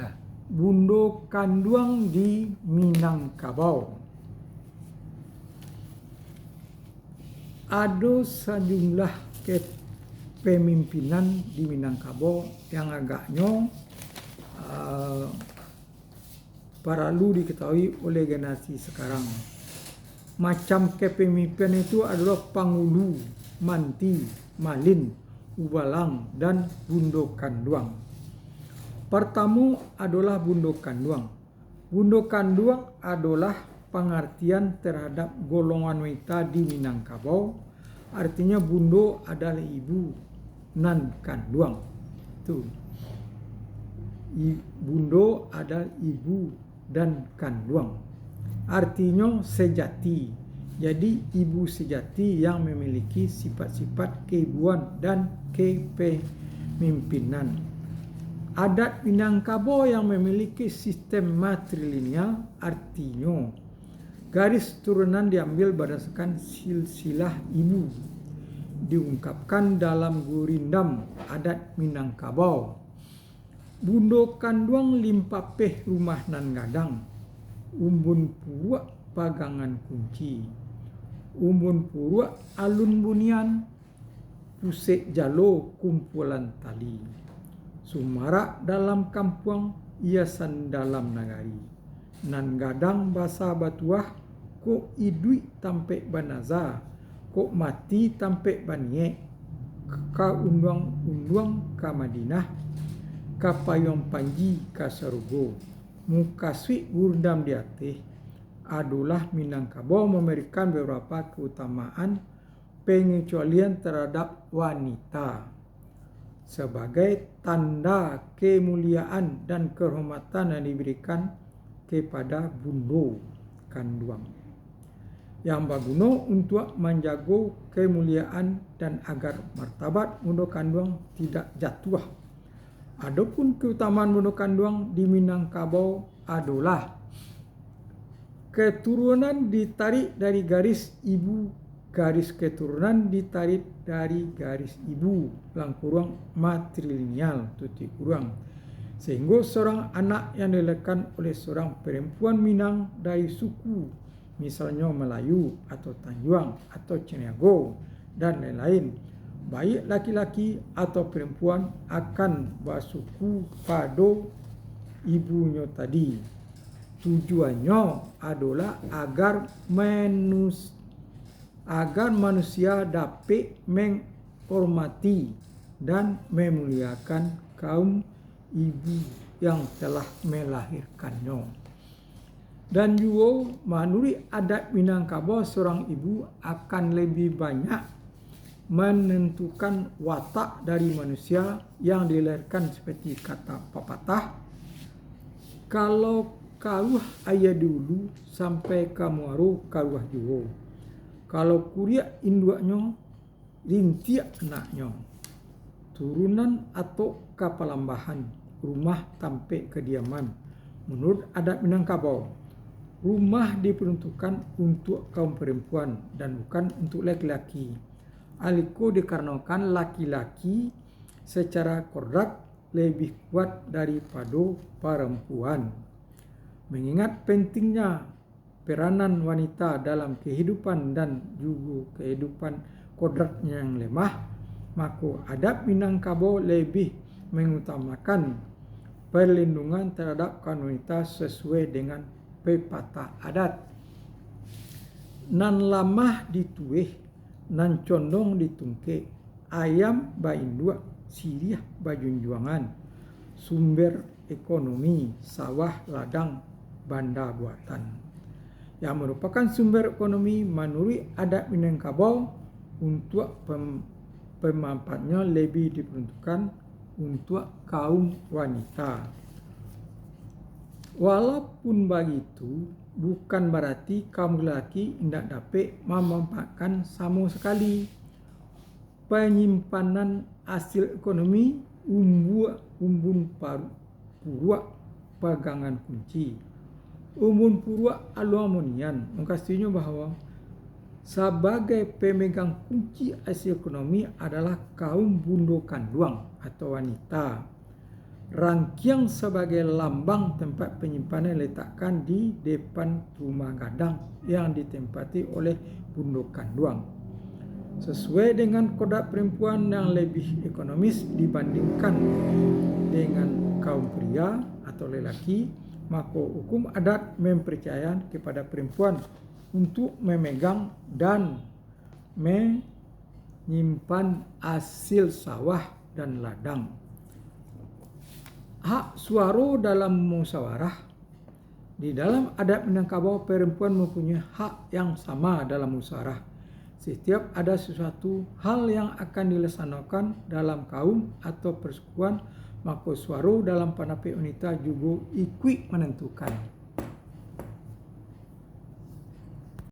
Nah, Bundo Kanduang di Minangkabau. Ada sejumlah kepemimpinan di Minangkabau yang agaknya perlu diketahui oleh generasi sekarang. Macam kepemimpinan itu adalah Pangulu, Manti, Malin, Ubalang, dan Bundo Kanduang. Pertama adalah Bundo Kanduang. Bundo Kanduang adalah pengertian terhadap golongan wanita di Minangkabau. Artinya Bundo adalah ibu, nan Kanduang. Itu. Bundo adalah ibu dan Kanduang. Artinya sejati. Jadi ibu sejati yang memiliki sifat-sifat keibuan dan kepemimpinan. Adat Minangkabau yang memiliki sistem matrilineal, artinya garis turunan diambil berdasarkan silsilah ibu. Diungkapkan dalam gurindam adat Minangkabau. Bundo Kanduang limpapeh rumah nan gadang. Umbun purwa pagangan kunci. Umbun purwa alun bunian. Pusek jalo kumpulan tali. Sumara dalam kampung, hiasan dalam nagari. Nan gadang basa batuah, ko idui tampe banaza, ko mati tampe banye, ka unduang ka Madinah, ka payong panji ka Sarugo. Mukaswi gurdam diatih, adalah Minangkabau memberikan beberapa keutamaan pengecualian terhadap wanita sebagai tanda kemuliaan dan kehormatan yang diberikan kepada Bundo Kanduang yang berguna untuk menjaga kemuliaan dan agar martabat Bundo Kanduang tidak jatuh. Adapun keutamaan Bundo Kanduang di Minangkabau adalah keturunan ditarik dari garis ibu. Garis keturunan ditarik dari garis ibu, lang kurang matrilineal, tutik kurang. Sehingga seorang anak yang dilahirkan oleh seorang perempuan Minang dari suku, misalnya Melayu atau Tanjuang atau Ceniago dan lain-lain, baik laki-laki atau perempuan akan bersuku pada ibunya tadi. Tujuannya adalah agar manusia dapat menghormati dan memuliakan kaum ibu yang telah melahirkannya. Dan juga menurut adat Minangkabau, seorang ibu akan lebih banyak menentukan watak dari manusia yang dilahirkan seperti kata pepatah. Kalau karuh ayah dulu sampai kamuaru karuh juga. Kalau kuriak induknya, rintiak anaknya. Turunan atau kapalambahan, rumah tampe kediaman. Menurut adat Minangkabau, rumah diperuntukkan untuk kaum perempuan dan bukan untuk laki-laki. Aliko dikarenakan laki-laki secara kodrat lebih kuat daripada perempuan. Mengingat pentingnya peranan wanita dalam kehidupan dan juga kehidupan kodratnya yang lemah, maka adat Minangkabau lebih mengutamakan perlindungan terhadap kaum wanita sesuai dengan pepatah adat. Nan lamah dituih, nan condong ditungke, ayam baindua, siriah bajunjuangan, sumber ekonomi, sawah ladang, banda buatan. Yang merupakan sumber ekonomi menurut adat Minangkabau untuk pemanfaatnya lebih diperuntukkan untuk kaum wanita. Walaupun begitu, bukan berarti kaum lelaki tidak dapat memanfaatkan sama sekali penyimpanan hasil ekonomi umbun purwa pegangan kunci. Umbun purwa aluamonian mengkastinya bahwa sebagai pemegang kunci hasil ekonomi adalah kaum Bundo Kanduang atau wanita. rangkiang sebagai lambang tempat penyimpanan letakkan di depan rumah gadang yang ditempati oleh bundukan duang. Sesuai dengan kodrat perempuan yang lebih ekonomis dibandingkan dengan kaum pria atau lelaki, maka hukum adat mempercayakan kepada perempuan untuk memegang dan menyimpan hasil sawah dan ladang. Hak suara dalam musyawarah. Di dalam adat Minangkabau, perempuan mempunyai hak yang sama dalam musyawarah. Setiap ada sesuatu hal yang akan dilaksanakan dalam kaum atau persekutuan, maka suara dalam panapih wanita juga ikut menentukan.